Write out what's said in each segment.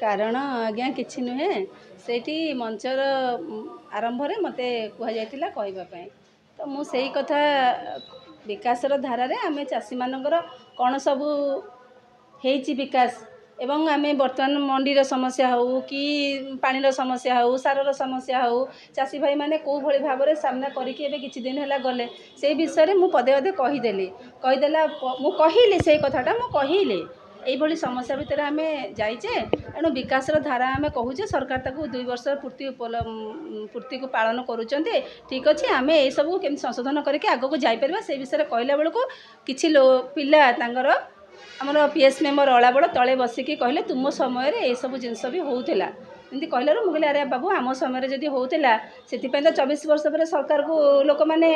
कारण आज्ञा किछि नुहे सेठी मंचर आरंभ रे मते कुहा जायतिला कहबा पई तो मु सेही कथा विकासर धारा रे आमे चासी मानकर कोन सब हेची विकास एवं आमे वर्तमान मंडीर समस्या हो कि पानीर समस्या हो सारर समस्या हो चासी भाई माने को भली भाव रे सामना करिकि एबे किछि दिन होला गले से विषय रे मु पदे पदे कहिदेला मु कहिली से कथाटा मु कहिली एभली समस्या भितर आमे जाइचे एणु विकासर धारा आमे कहूचे सरकार ताकू 2 वर्ष पूर्ति को पालन करूचंते ठीक अछि आमे ए सब केम संशोधन करके आगो को जाई परबा से विषय कहला बेलको किछि पिला तांगर हमर पीएस मेंबर अळाबड़ तळे बसिकी कहले तुम समय रे ए सब जिंस भी होउथिला एंती कहला रो मुगले अरे बाबू आम समय रे जदी होउथिला सेति पे तो 24 वर्ष पर सरकार को लोक माने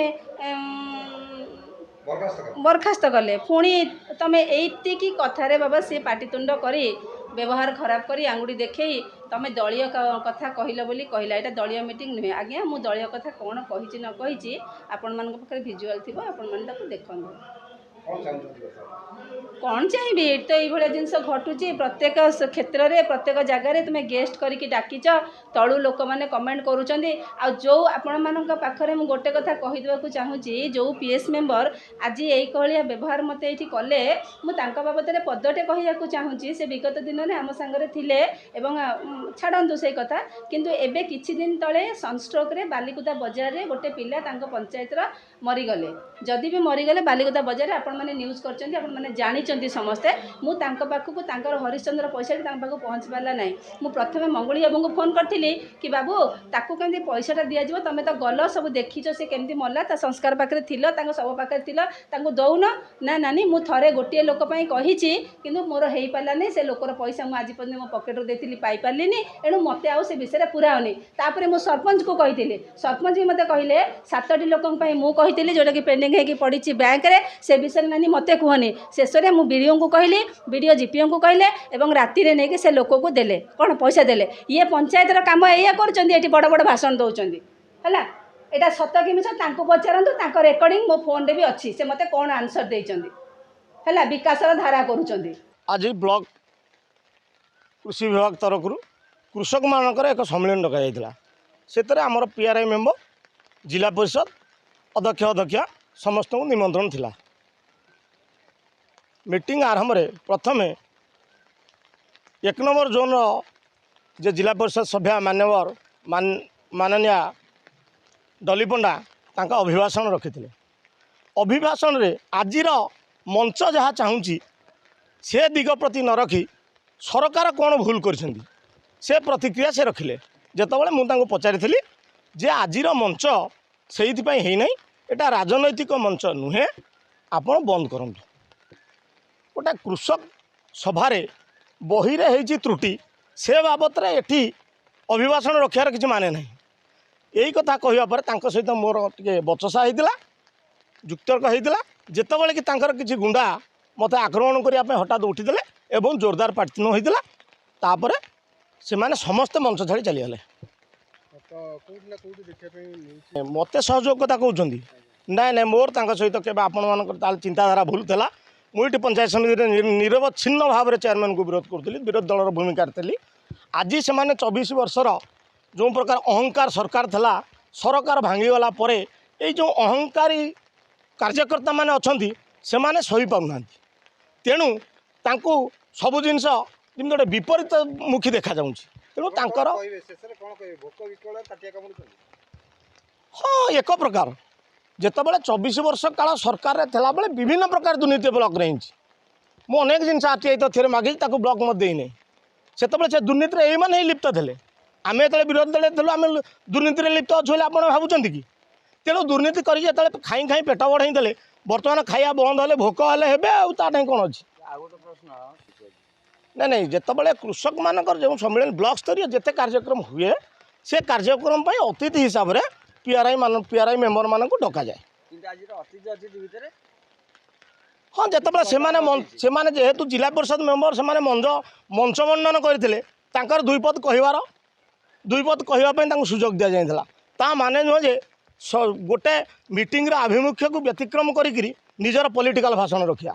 बरखास्त कले पुणी तमें एतिकी कथारे बाबा सी पाटितुंड करी व्यवहार खराब करी आंगुड़ी देखे तमें दलीय कथा कहल बोली कहला एटा दलीय मीटिंग नुहे आज्ञा मु दलीय कथा कौन कही न कही आपण मान पाखे भिजुआल थी आपण मैंने देखु कौन चाहिए तो ये जिनस घटुची प्रत्येक क्षेत्र में प्रत्येक जगार तुम्हें गेस्ट करके डाकिच तलु लोक मैंने कमेंट करुँच जो आपण मान पाखे मुझे गोटे कथा कहीदेक चाहूँगी जो पीएस मेंबर आज यही व्यवहार मत ये कले मुझे बाबद में पदटे कहूँ चाहूँगी से विगत दिन में आम सांगे थे छाड़ू से कथा किंतु एबे किछि दिन तले सनस्ट्रोक रे बालिकुदा बजार रे गोटे पिला तांको पंचायत मरीगले जदि भी मरीगले बालिकुदा बजार आपण मैंने न्यूज कर आपण मैंने जानी समस्ते मुझे पाखक हरिश्चंद्र पैसा पाखक पहुँच पारा ना मुझे प्रथम मंगली बाबू को फोन करी कि बाबू ताकू केमती पैसाटा दिज्व तुम तो गल सब देखीच से केमती मरला संस्कार पाखे थी सब पाखे थी दौन ना नानी मु थे गोटे लोक कही कि मोर हो पारा नहीं से लोकर पैसा मुझे आज पर्यटन मो पकेट देती पाइपारे एणु मत आउ से विषय पुराओनी तापर मु सरपंच को कही सरपंच भी मत कहले 7टी लोक मुझे जोटा कि पेंडिंग होगी पड़ी बैंक में से विषय नानी मत कहनी शेष में मुझे बीडीओ को कहली बीडीओ जीपीओ को कहले एवं राति रे नहीं से लोक को देले कौन पैसा देले ये पंचायतर काम या कर बड़ बड़ भाषण दौरान है यहाँ सत कि मिछ पचारतु रेकर्डिंग मो फोन भी अच्छी से मत कौन आंसर देला विकासर धारा करुँच आज ब्लॉक कृषि विभाग तरफ कृषक मानकर एक सम्मेलन डक जाता से आमर पीआरआई मेंबर जिला परिषद अध्यक्ष अध्यक्षा समस्त निमंत्रण थिला मीटिंग आरंभ रे प्रथम 1 नंबर जोन जे जिला परिषद सभ्या मान्यवर माननीय डली पंडा तांका अभिभाषण रखिथिले अभिभाषण रे आजिर मंच जहाँ चाहूँगी से दिग प्रति न रखी सरकार कौन भूल करछंदी से प्रतिक्रिया से रखिले जेतबेले मु तांको पचारि जे आजिर मंच से है एटा राजनैतिक मंच नुहे आपण बंद करंतु गोटे कृषक सभारे बही रे हेची त्रुटि से बाबत रे एठी अभिभाषण रखार किसी माने ना यही कथा कहवा पर तांको सहित मोर टिके बचसा होता जुक्तर्क होता जितेबाला कि तांकर किसी गुंडा मत आक्रमण करने हठात उठीदे एवं जोरदार पाटितुंड होता तापर से माने समस्ते मंच छाड़ी चलीगले मत सहयोग कथा कहते ना ना मोर सहित के आपण चिंताधारा भूल था मुझे पंचायत समिति निरवच्छिन्न भाव में चेयरमैन को विरोध करी विरोध दलर भूमिका थी आज से 24 वर्षर जो प्रकार अहंकार सरकार थला सरकार भांगीगला ये जो अहंकारी कार्यकर्ता माने अच्छी से माने सही पाना तेणु तांको सबु जिनस जमी गोटे विपरीत मुखी देखा जाऊँ तेणु तांकर हाँ एक प्रकार जितेबाला 24 वर्ष काल सरकार थिला बेले विभिन्न प्रकार दुर्नीति ब्लॉक रही मु अनेक जिन आरटीआई तो थे मागिल ब्लॉक मत देने से दुर्नीति यही मैंने लिप्त थे आम जो विरोधी दल थी आम दुर्नीति लिप्त अच्छे आप भावुं कि तेणु दुर्नीति करके खाई खाई पेट बढ़ाई देले बर्तमान खाया बंद हेले भोक हेले हे कौन अच्छी ना नहीं जितेबाला कृषक मानकर जो सम्मेलन ब्लॉक स्तरीय जिते कार्यक्रम हुए से कार्यक्रम अतिथि हिसाब से पीआरआई मेंबर मान डक जाए हाँ जितेबाला से जेहेतु जिला परिषद मेंबर से मंच मंडन करते 2 पद कहवाई सुजोग दि जाता ता माने नुह जे गोटे मीटिंग आभिमुख्य को व्यतिक्रम करी निजर पॉलिटिकल भाषण रखिया।